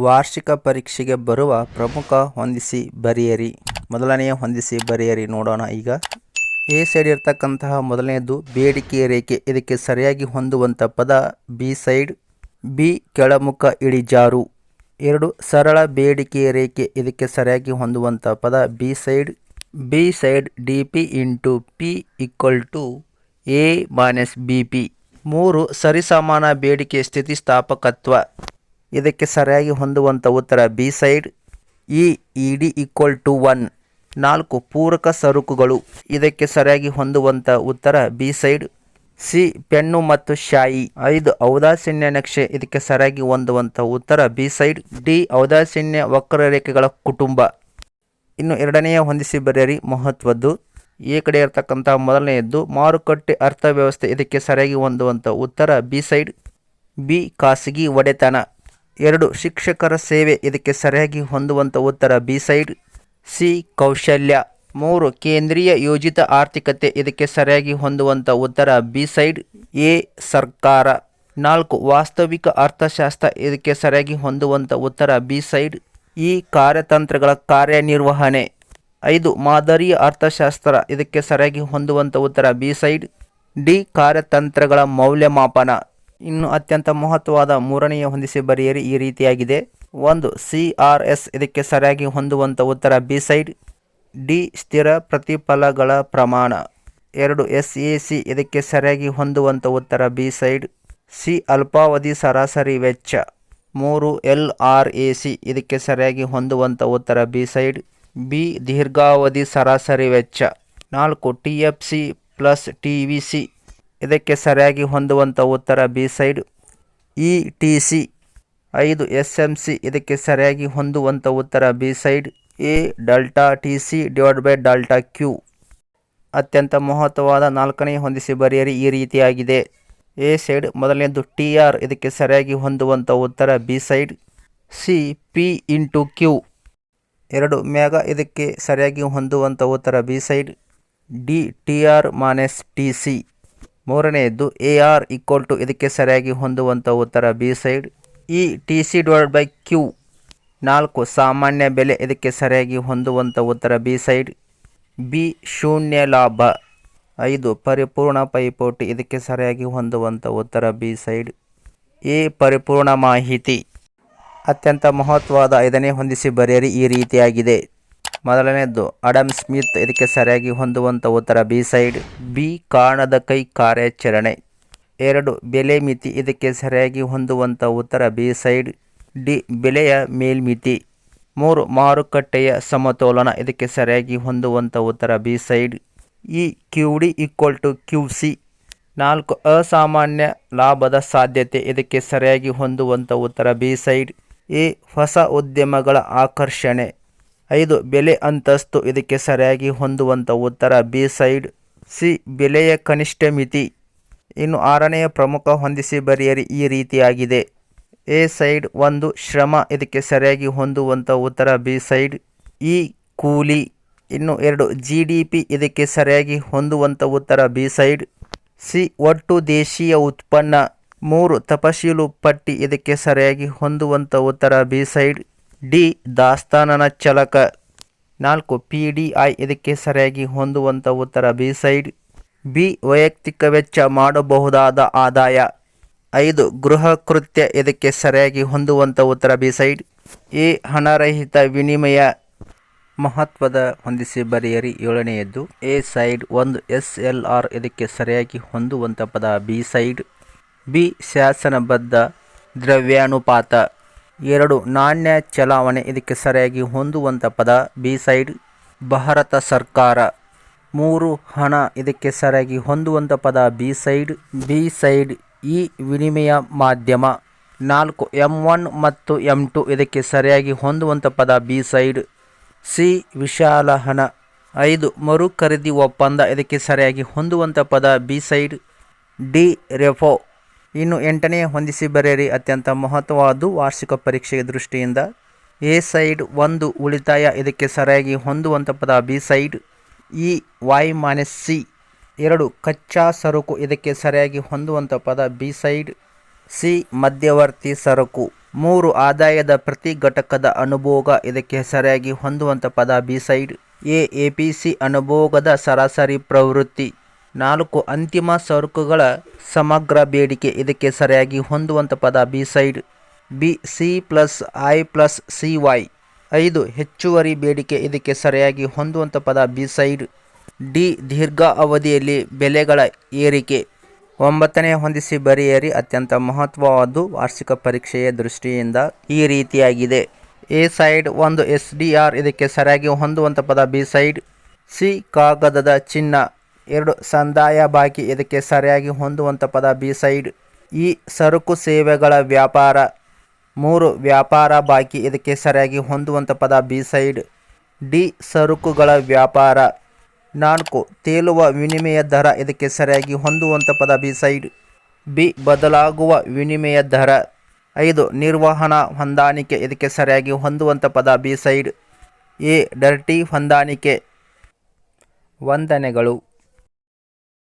ವಾರ್ಷಿಕ ಪರೀಕ್ಷೆಗೆ ಬರುವ ಪ್ರಮುಖ ಹೊಂದಿಸಿ ಬರೆಯಿರಿ. ಮೊದಲನೆಯ ಹೊಂದಿಸಿ ಬರೆಯಿರಿ ನೋಡೋಣ. ಈಗ ಎ ಸೈಡ್ ಇರ್ತಕ್ಕಂತಹ ಮೊದಲನೆಯದು ಬೇಡಿಕೆ ರೇಖೆ, ಇದಕ್ಕೆ ಸರಿಯಾಗಿ ಹೊಂದುವಂಥ ಪದ ಬಿ ಸೈಡ್. ಬಿ ಕೆಳಮುಖ ಇಳಿಜಾರು. 2 ಸರಳ ಬೇಡಿಕೆ ರೇಖೆ, ಇದಕ್ಕೆ ಸರಿಯಾಗಿ ಹೊಂದುವಂಥ ಪದ B side. B side D P into P equal to A minus B P. 3 ಸರಿಸಮಾನ ಬೇಡಿಕೆ ಸ್ಥಿತಿಸ್ಥಾಪಕತ್ವ, ಇದಕ್ಕೆ ಸರಿಯಾಗಿ ಹೊಂದುವಂಥ ಉತ್ತರ B side. E D equal to 1. 4 ಪೂರಕ ಸರಕುಗಳು, ಇದಕ್ಕೆ ಸರಿಯಾಗಿ ಹೊಂದುವಂಥ ಉತ್ತರ ಬಿ ಸೈಡ್. ಸಿ ಪೆನ್ನು ಮತ್ತು ಶಾಯಿ. 5 ಔದಾಸೀನ್ಯ ನಕ್ಷೆ, ಇದಕ್ಕೆ ಸರಿಯಾಗಿ ಹೊಂದುವಂಥ ಉತ್ತರ ಬಿ ಸೈಡ್. ಡಿ ಔದಾಸೀನ್ಯ ವಕ್ರರೇಖೆಗಳ ಕುಟುಂಬ. ಇನ್ನು ಎರಡನೆಯ ಹೊಂದಿಸಿ ಬರೆಯಿರಿ ಮಹತ್ವದ್ದು. ಎ ಕಡೆ ಇರತಕ್ಕಂಥ ಮೊದಲನೆಯದ್ದು ಮಾರುಕಟ್ಟೆ ಅರ್ಥವ್ಯವಸ್ಥೆ, ಇದಕ್ಕೆ ಸರಿಯಾಗಿ ಹೊಂದುವಂಥ ಉತ್ತರ ಬಿ ಸೈಡ್. ಬಿ ಖಾಸಗಿ ಒಡೆತನ. 2 ಶಿಕ್ಷಕರ ಸೇವೆ, ಇದಕ್ಕೆ ಸರಿಯಾಗಿ ಹೊಂದುವಂಥ ಉತ್ತರ ಬಿ ಸೈಡ್. ಸಿ ಕೌಶಲ್ಯ. 3 ಕೇಂದ್ರೀಯ ಯೋಜಿತ ಆರ್ಥಿಕತೆ, ಇದಕ್ಕೆ ಸರಿಯಾಗಿ ಹೊಂದುವಂಥ ಉತ್ತರ ಬಿ ಸೈಡ್. ಎ ಸರ್ಕಾರ. 4 ವಾಸ್ತವಿಕ ಅರ್ಥಶಾಸ್ತ್ರ, ಇದಕ್ಕೆ ಸರಿಯಾಗಿ ಹೊಂದುವಂಥ ಉತ್ತರ ಬಿ ಸೈಡ್. ಈ ಕಾರ್ಯತಂತ್ರಗಳ ಕಾರ್ಯನಿರ್ವಹಣೆ. 5 ಮಾದರಿಯ ಅರ್ಥಶಾಸ್ತ್ರ, ಇದಕ್ಕೆ ಸರಿಯಾಗಿ ಹೊಂದುವಂಥ ಉತ್ತರ ಬಿ ಸೈಡ್. ಡಿ ಕಾರ್ಯತಂತ್ರಗಳ ಮೌಲ್ಯಮಾಪನ. ಇನ್ನು ಅತ್ಯಂತ ಮಹತ್ವವಾದ ಮೂರನೆಯ ಹೊಂದಿಸಿ ಬರೆಯಿರಿ ಈ ರೀತಿಯಾಗಿದೆ. 1 CRS, ಇದಕ್ಕೆ ಸರಿಯಾಗಿ ಹೊಂದುವಂಥ ಉತ್ತರ ಬಿ ಸೈಡ್. ಡಿ ಸ್ಥಿರ ಪ್ರತಿಫಲಗಳ ಪ್ರಮಾಣ. 2 SAC, ಇದಕ್ಕೆ ಸರಿಯಾಗಿ ಹೊಂದುವಂಥ ಉತ್ತರ ಬಿ ಸೈಡ್. ಸಿ ಅಲ್ಪಾವಧಿ ಸರಾಸರಿ ವೆಚ್ಚ. 3 LRAC, ಇದಕ್ಕೆ ಸರಿಯಾಗಿ ಹೊಂದುವಂಥ ಉತ್ತರ ಬಿ ಸೈಡ್. ಬಿ ದೀರ್ಘಾವಧಿ ಸರಾಸರಿ ವೆಚ್ಚ. 4 TFC ಪ್ಲಸ್ TVC, ಇದಕ್ಕೆ ಸರಿಯಾಗಿ ಹೊಂದುವಂಥ ಉತ್ತರ ಬಿ ಸೈಡ್. ETC. 5 SMC, ಇದಕ್ಕೆ ಸರಿಯಾಗಿ ಹೊಂದುವಂಥ ಉತ್ತರ B side. A delta TC divide by delta Q. ಅತ್ಯಂತ ಮಹತ್ವವಾದ ನಾಲ್ಕನೆಯ ಹೊಂದಿಸಿ ಬರೆಯಿರಿ ಈ ರೀತಿಯಾಗಿದೆ. ಎ ಸೈಡ್ ಮೊದಲನೇದು TR, ಇದಕ್ಕೆ ಸರಿಯಾಗಿ ಹೊಂದುವಂಥ ಉತ್ತರ B side. C P into Q. 2 ಮೆಗಾ, ಇದಕ್ಕೆ ಸರಿಯಾಗಿ ಹೊಂದುವಂಥ ಉತ್ತರ B side. D TR minus TC. ಮೂರನೆಯದ್ದು AR ಈಕ್ವಲ್ ಟು, ಇದಕ್ಕೆ ಸರಿಯಾಗಿ ಹೊಂದುವಂಥ ಉತ್ತರ B side. E TC divide by Q. 4 ಸಾಮಾನ್ಯ ಬೆಲೆ, ಇದಕ್ಕೆ ಸರಿಯಾಗಿ ಹೊಂದುವಂಥ ಉತ್ತರ ಬಿ ಸೈಡ್. ಬಿ ಶೂನ್ಯ ಲಾಭ. 5 ಪರಿಪೂರ್ಣ ಪೈಪೋಟಿ, ಇದಕ್ಕೆ ಸರಿಯಾಗಿ ಹೊಂದುವಂಥ ಉತ್ತರ ಬಿ ಸೈಡ್. ಎ ಪರಿಪೂರ್ಣ ಮಾಹಿತಿ. ಅತ್ಯಂತ ಮಹತ್ವವಾದ 5ನೇ ಹೊಂದಿಸಿ ಬರೆಯಿರಿ ಈ ರೀತಿಯಾಗಿದೆ. ಮೊದಲನೇದ್ದು ಅಡಮ್ ಸ್ಮಿತ್, ಇದಕ್ಕೆ ಸರಿಯಾಗಿ ಹೊಂದುವಂಥ ಉತ್ತರ ಬಿ ಸೈಡ್. ಬಿ ಕಾಣದ ಕೈ ಕಾರ್ಯಾಚರಣೆ. 2 ಬೆಲೆ ಮಿತಿ, ಇದಕ್ಕೆ ಸರಿಯಾಗಿ ಹೊಂದುವಂಥ ಉತ್ತರ ಬಿ ಸೈಡ್. ಡಿ ಬೆಲೆಯ ಮೇಲ್ಮಿತಿ. 3 ಮಾರುಕಟ್ಟೆಯ ಸಮತೋಲನ, ಇದಕ್ಕೆ ಸರಿಯಾಗಿ ಹೊಂದುವಂಥ ಉತ್ತರ ಬಿ ಸೈಡ್. ಈ QD ಈಕ್ವಲ್ ಟು QC. 4 ಅಸಾಮಾನ್ಯ ಲಾಭದ ಸಾಧ್ಯತೆ, ಇದಕ್ಕೆ ಸರಿಯಾಗಿ ಹೊಂದುವಂಥ ಉತ್ತರ ಬಿ ಸೈಡ್. ಎ ಹೊಸ ಉದ್ಯಮಗಳ ಆಕರ್ಷಣೆ. 5 ಬೆಲೆ ಅಂತಸ್ತು, ಇದಕ್ಕೆ ಸರಿಯಾಗಿ ಹೊಂದುವಂಥ ಉತ್ತರ ಬಿ ಸೈಡ್. ಸಿ ಬೆಲೆಯ ಕನಿಷ್ಠ ಮಿತಿ. ಇನ್ನು 6ನೆಯ ಪ್ರಮುಖ ಹೊಂದಿಸಿ ಬರೆಯಿರಿ ಈ ರೀತಿಯಾಗಿದೆ. ಎ ಸೈಡ್ 1 ಶ್ರಮ, ಇದಕ್ಕೆ ಸರಿಯಾಗಿ ಹೊಂದುವಂಥ ಉತ್ತರ ಬಿ ಸೈಡ್. ಈ ಕೂಲಿ. ಇನ್ನು 2 GDP, ಇದಕ್ಕೆ ಸರಿಯಾಗಿ ಹೊಂದುವಂಥ ಉತ್ತರ ಬಿ ಸೈಡ್. ಸಿ ಒಟ್ಟು ದೇಶೀಯ ಉತ್ಪನ್ನ. 3 ತಪಶೀಲು ಪಟ್ಟಿ, ಇದಕ್ಕೆ ಸರಿಯಾಗಿ ಹೊಂದುವಂಥ ಉತ್ತರ ಬಿ ಸೈಡ್. ಡಿ ದಾಸ್ತಾನನ ಚಲಕ. 4 PDI, ಇದಕ್ಕೆ ಸರಿಯಾಗಿ ಹೊಂದುವಂಥ ಉತ್ತರ ಬಿ ಸೈಡ್. ಬಿ ವೈಯಕ್ತಿಕ ವೆಚ್ಚ ಮಾಡಬಹುದಾದ ಆದಾಯ. 5 ಗೃಹ ಕೃತ್ಯ, ಇದಕ್ಕೆ ಸರಿಯಾಗಿ ಹೊಂದುವಂಥ ಉತ್ತರ ಬಿ ಸೈಡ್. ಎ ಹಣರಹಿತ ವಿನಿಮಯ. ಮಹತ್ವದ ಹೊಂದಿಸಿ ಬರೆಯಿರಿ 7ನೆಯದ್ದು. ಎ ಸೈಡ್ 1 SLR, ಇದಕ್ಕೆ ಸರಿಯಾಗಿ ಹೊಂದುವಂಥ ಪದ ಬಿ ಸೈಡ್. ಬಿ ಶಾಸನಬದ್ಧ ದ್ರವ್ಯಾನುಪಾತ. 2 ನಾಣ್ಯ ಚಲಾವಣೆ, ಇದಕ್ಕೆ ಸರಿಯಾಗಿ ಹೊಂದುವಂಥ ಪದ ಬಿ ಸೈಡ್. ಭಾರತ ಸರ್ಕಾರ. 3 ಹಣ, ಇದಕ್ಕೆ ಸರಿಯಾಗಿ ಹೊಂದುವಂಥ ಪದ ಬಿ ಸೈಡ್. ಬಿ ಸೈಡ್ ಈ ವಿನಿಮಯ ಮಾಧ್ಯಮ. 4 M1 ಮತ್ತು M2, ಇದಕ್ಕೆ ಸರಿಯಾಗಿ ಹೊಂದುವಂಥ ಪದ ಬಿ ಸೈಡ್. ಸಿ ವಿಶಾಲ ಹಣ. 5 ಮರು ಖರೀದಿ ಒಪ್ಪಂದ, ಇದಕ್ಕೆ ಸರಿಯಾಗಿ ಹೊಂದುವಂಥ ಪದ ಬಿ ಸೈಡ್. ಡಿ ರೆಫೋ. ಇನ್ನು 8ನೇ ಹೊಂದಿಸಿ ಬರೆಯಿರಿ ಅತ್ಯಂತ ಮಹತ್ವವಾದ ವಾರ್ಷಿಕ ಪರೀಕ್ಷೆಯ ದೃಷ್ಟಿಯಿಂದ. ಎ ಸೈಡ್ 1 ಉಳಿತಾಯ, ಇದಕ್ಕೆ ಸರಿಯಾಗಿ ಹೊಂದುವಂಥ ಪದ B side. E Y minus C. 2 ಕಚ್ಚಾ ಸರಕು, ಇದಕ್ಕೆ ಸರಿಯಾಗಿ ಹೊಂದುವಂಥ ಪದ ಬಿ ಸೈಡ್. ಸಿ ಮಧ್ಯವರ್ತಿ ಸರಕು. 3 ಆದಾಯದ ಪ್ರತಿ ಘಟಕದ ಅನುಭೋಗ ಇದಕ್ಕೆ ಸರಿಯಾಗಿ ಹೊಂದುವಂಥ ಪದ ಬಿ ಸೈಡ್. ಎಪಿಸಿ ಅನುಭೋಗದ ಸರಾಸರಿ ಪ್ರವೃತ್ತಿ. 4 ಅಂತಿಮ ಸರಕುಗಳ ಸಮಗ್ರ ಬೇಡಿಕೆ ಇದಕ್ಕೆ ಸರಿಯಾಗಿ ಹೊಂದುವಂಥ ಪದ B side. B C plus I plus C Y. 5 ಹೆಚ್ಚುವರಿ ಬೇಡಿಕೆ ಇದಕ್ಕೆ ಸರಿಯಾಗಿ ಹೊಂದುವಂಥ ಪದ ಬಿ ಸೈಡ್. ಡಿ ದೀರ್ಘ ಅವಧಿಯಲ್ಲಿ ಬೆಲೆಗಳ ಏರಿಕೆ. 9ನೇ ಹೊಂದಿಸಿ ಬರೆಯಿರಿ ಅತ್ಯಂತ ಮಹತ್ವವಾದ ವಾರ್ಷಿಕ ಪರೀಕ್ಷೆಯ ದೃಷ್ಟಿಯಿಂದ ಈ ರೀತಿಯಾಗಿದೆ. ಎ ಸೈಡ್ 1 SDR ಇದಕ್ಕೆ ಸರಿಯಾಗಿ ಹೊಂದುವಂಥ ಪದ ಬಿ ಸೈಡ್. ಸಿ ಕಾಗದದ ಚಿಹ್ನ. 2 ಸಂದಾಯ ಬಾಕಿ ಇದಕ್ಕೆ ಸರಿಯಾಗಿ ಹೊಂದುವಂಥ ಪದ ಬಿ ಸೈಡ್. ಈ ಸರಕು ಸೇವೆಗಳ ವ್ಯಾಪಾರ. 3 ವ್ಯಾಪಾರ ಬಾಕಿ ಇದಕ್ಕೆ ಸರಿಯಾಗಿ ಹೊಂದುವಂಥ ಪದ ಬಿ ಸೈಡ್. ಡಿ ಸರಕುಗಳ ವ್ಯಾಪಾರ. 4 ತೇಲುವ ವಿನಿಮಯ ದರ ಇದಕ್ಕೆ ಸರಿಯಾಗಿ ಹೊಂದುವಂಥ ಪದ ಬಿ ಸೈಡ್. ಬಿ ಬದಲಾಗುವ ವಿನಿಮಯ ದರ. 5 ನಿರ್ವಹಣಾ ಹೊಂದಾಣಿಕೆ ಇದಕ್ಕೆ ಸರಿಯಾಗಿ ಹೊಂದುವಂಥ ಪದ ಬಿ ಸೈಡ್. ಎ ಡರ್ಟಿ ಹೊಂದಾಣಿಕೆ. ವಂದನೆಗಳು.